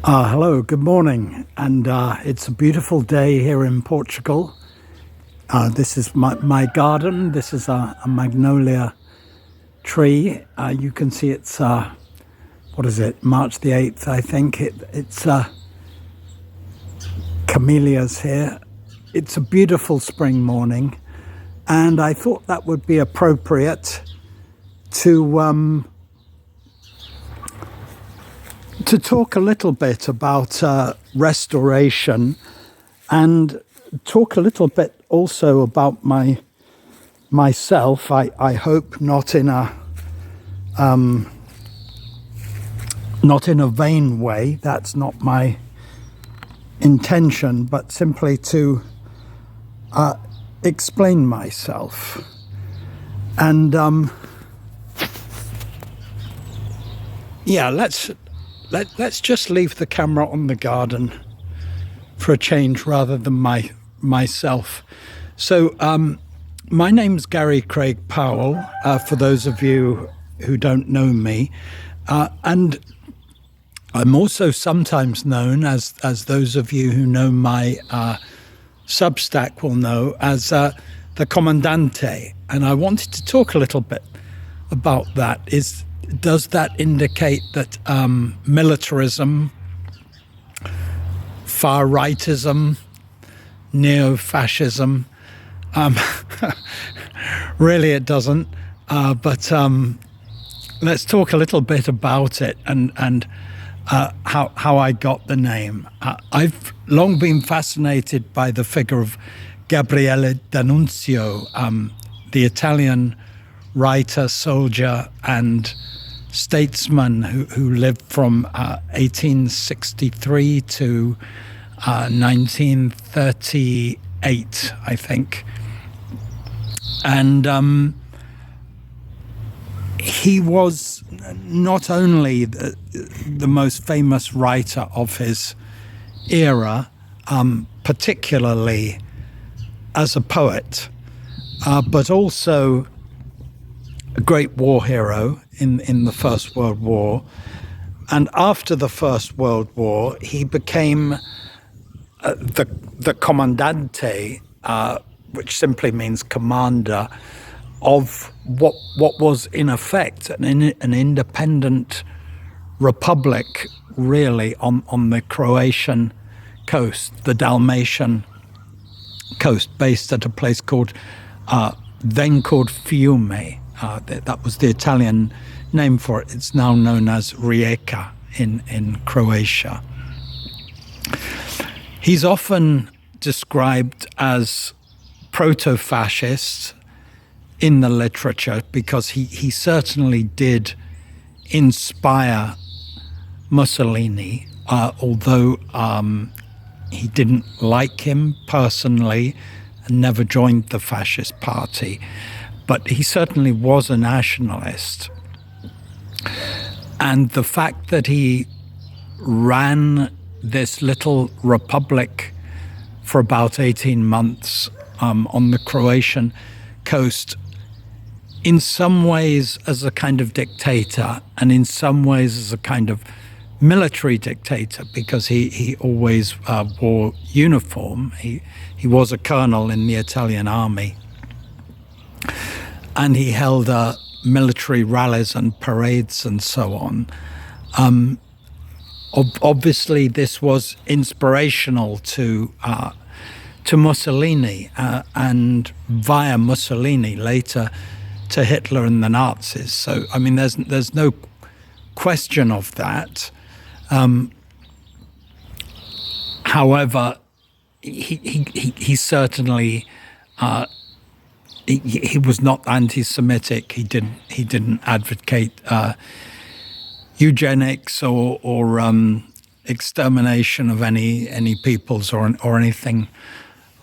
Hello, good morning. And it's a beautiful day here in Portugal. This is my garden. This is a magnolia tree. You can see it's, what is it, March the 8th, I think. It's camellias here. It's a beautiful spring morning. And I thought that would be appropriate to talk a little bit about restoration and talk a little bit also about myself. I hope not in a vain way. That's not my intention, but simply to explain myself. And let's just leave the camera on the garden for a change rather than myself. So my name's Gary Craig Powell, for those of you who don't know me. And I'm also sometimes known, as those of you who know my Substack will know, as the Comandante. And I wanted to talk a little bit about that. Does that indicate that militarism, far-rightism, neo-fascism? Really, it doesn't. But let's talk a little bit about it and how I got the name. I've long been fascinated by the figure of Gabriele D'Annunzio, the Italian writer, soldier, and statesman who lived from 1863 to 1938, I think. And he was not only the most famous writer of his era, particularly as a poet, but also a great war hero in the First World War. And after the First World War, he became the Comandante, which simply means commander, of what was in effect an independent republic, really, on the Croatian coast, the Dalmatian coast, based at a place then called Fiume. That was the Italian name for it. It's now known as Rijeka in Croatia. He's often described as proto-fascist in the literature because he certainly did inspire Mussolini, although he didn't like him personally and never joined the fascist party. But he certainly was a nationalist. And the fact that he ran this little republic for about 18 months on the Croatian coast, in some ways as a kind of dictator, and in some ways as a kind of military dictator, because he always wore uniform. He was a colonel in the Italian army. And he held military rallies and parades and so on. Obviously, this was inspirational to Mussolini, and via Mussolini later to Hitler and the Nazis. So, I mean, there's no question of that. However, he certainly. He was not anti-Semitic. He didn't advocate eugenics or extermination of any peoples or anything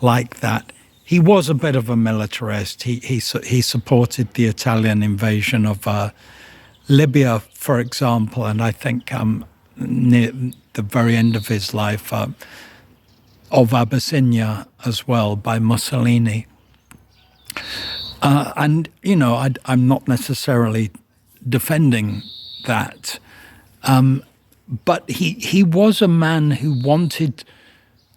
like that. He was a bit of a militarist. He supported the Italian invasion of Libya, for example, and I think near the very end of his life, of Abyssinia as well by Mussolini. And, you know, I'm not necessarily defending that. but he was a man who wanted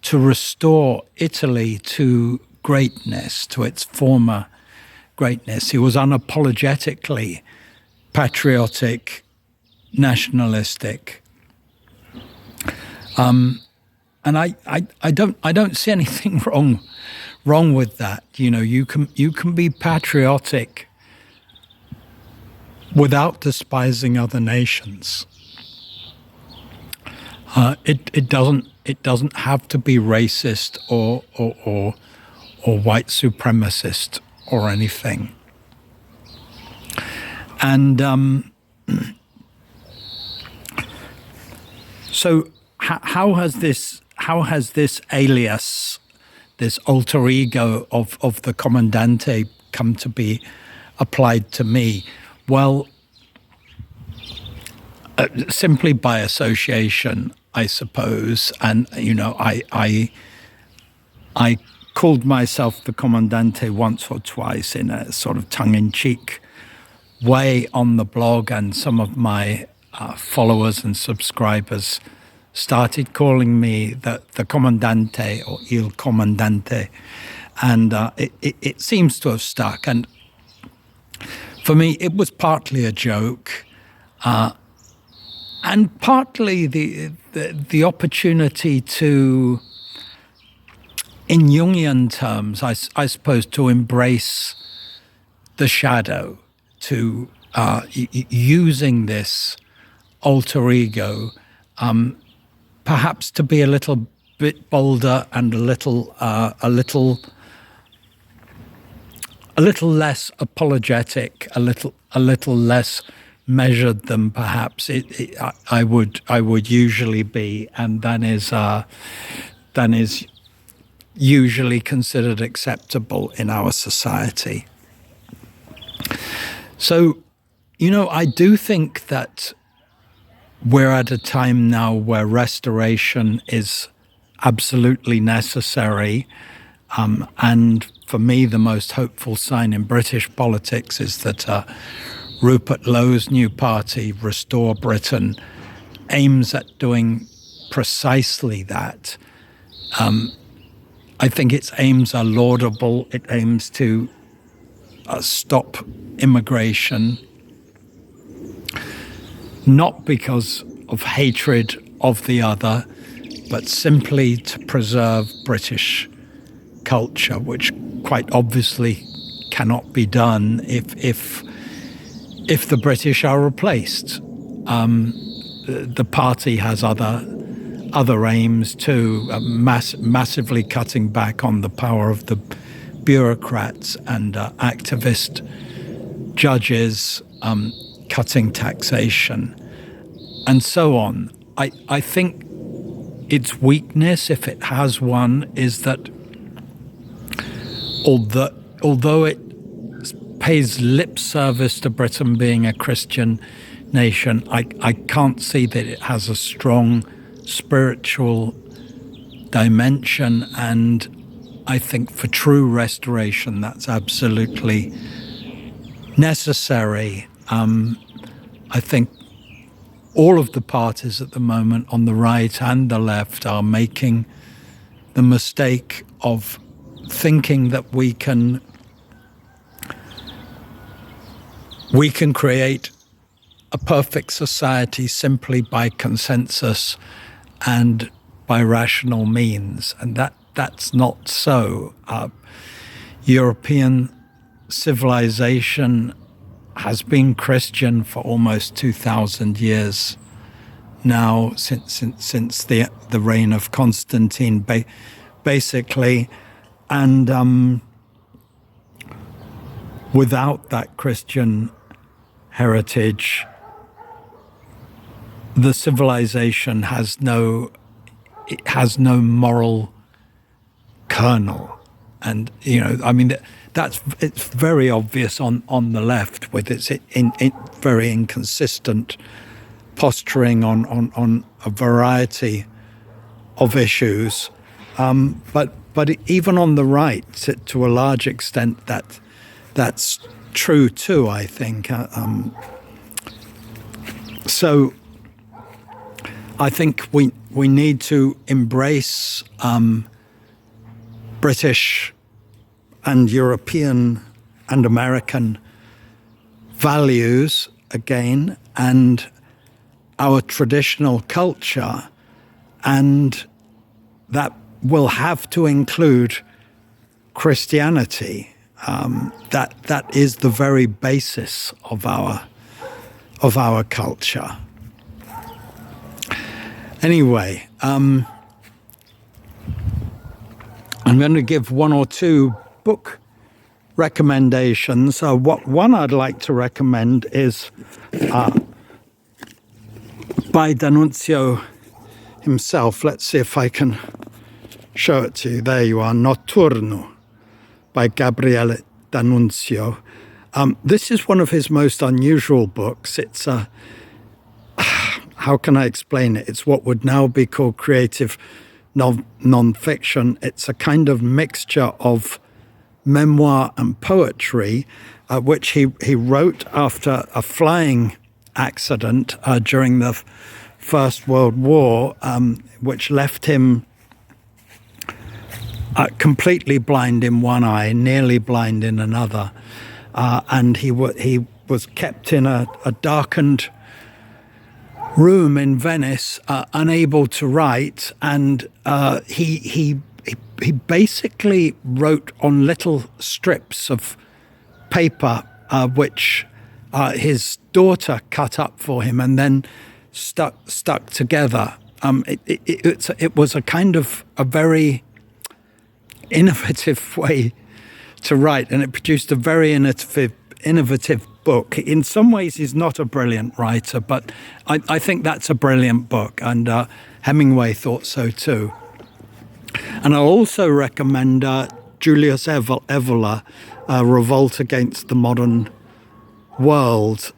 to restore Italy to greatness, to its former greatness. He was unapologetically patriotic, nationalistic, and I don't see anything wrong with that. You know, you can be patriotic without despising other nations. It doesn't have to be racist or white supremacist or anything. And so how has this alias, this alter ego of the Comandante come to be applied to me? Well, simply by association, I suppose. And you know, I called myself the Comandante once or twice in a sort of tongue-in-cheek way on the blog, and some of my followers and subscribers started calling me the Comandante or Il Comandante, and it seems to have stuck. And for me, it was partly a joke, and partly the opportunity to, in Jungian terms, I suppose, to embrace the shadow, to using this alter ego, perhaps to be a little bit bolder and a little less apologetic, a little less measured than perhaps I would usually be, and that is usually considered acceptable in our society. So, you know, I do think that we're at a time now where restoration is absolutely necessary. And for me, the most hopeful sign in British politics is that Rupert Lowe's new party, Restore Britain, aims at doing precisely that. I think its aims are laudable. It aims to stop immigration, not because of hatred of the other, but simply to preserve British culture, which quite obviously cannot be done if the British are replaced. The party has other aims too, massively cutting back on the power of the bureaucrats and activist judges, cutting taxation, and so on. I think its weakness, if it has one, is that although it pays lip service to Britain being a Christian nation, I can't see that it has a strong spiritual dimension, and I think for true restoration that's absolutely necessary. I think all of the parties at the moment, on the right and the left, are making the mistake of thinking that we can create a perfect society simply by consensus and by rational means, and that's not so. European civilization has been Christian for almost 2,000 years now, since the reign of Constantine, basically, and without that Christian heritage, the civilization has no moral kernel. And you know, I mean, it's very obvious on the left with its very inconsistent posturing on a variety of issues, but even on the right, to a large extent, that's true too, I think. So I think we need to embrace British and European and American values again, and our traditional culture, and that will have to include Christianity. That is the very basis of our culture. Anyway, I'm going to give one or two book recommendations. One I'd like to recommend is by D'Annunzio himself. Let's see if I can show it to you. There you are, Notturno by Gabriele D'Annunzio. This is one of his most unusual books. It's how can I explain it? It's what would now be called creative non-fiction. It's a kind of mixture of memoir and poetry, which he wrote after a flying accident during the First World War, which left him completely blind in one eye, nearly blind in another, and he was kept in a darkened room in Venice, unable to write, and he basically wrote on little strips of paper, which his daughter cut up for him and then stuck together. It was a kind of a very innovative way to write, and it produced a very innovative book. In some ways, he's not a brilliant writer, but I think that's a brilliant book, and Hemingway thought so too. And I'll also recommend Julius Evola, Revolt Against the Modern World.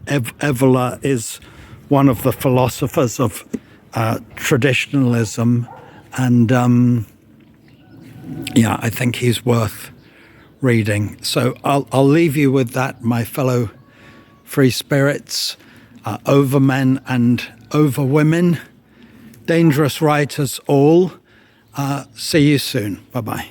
Evola is one of the philosophers of traditionalism, and I think he's worth reading. So I'll leave you with that, my fellow free spirits, over men and over women, dangerous writers all. See you soon. Bye-bye.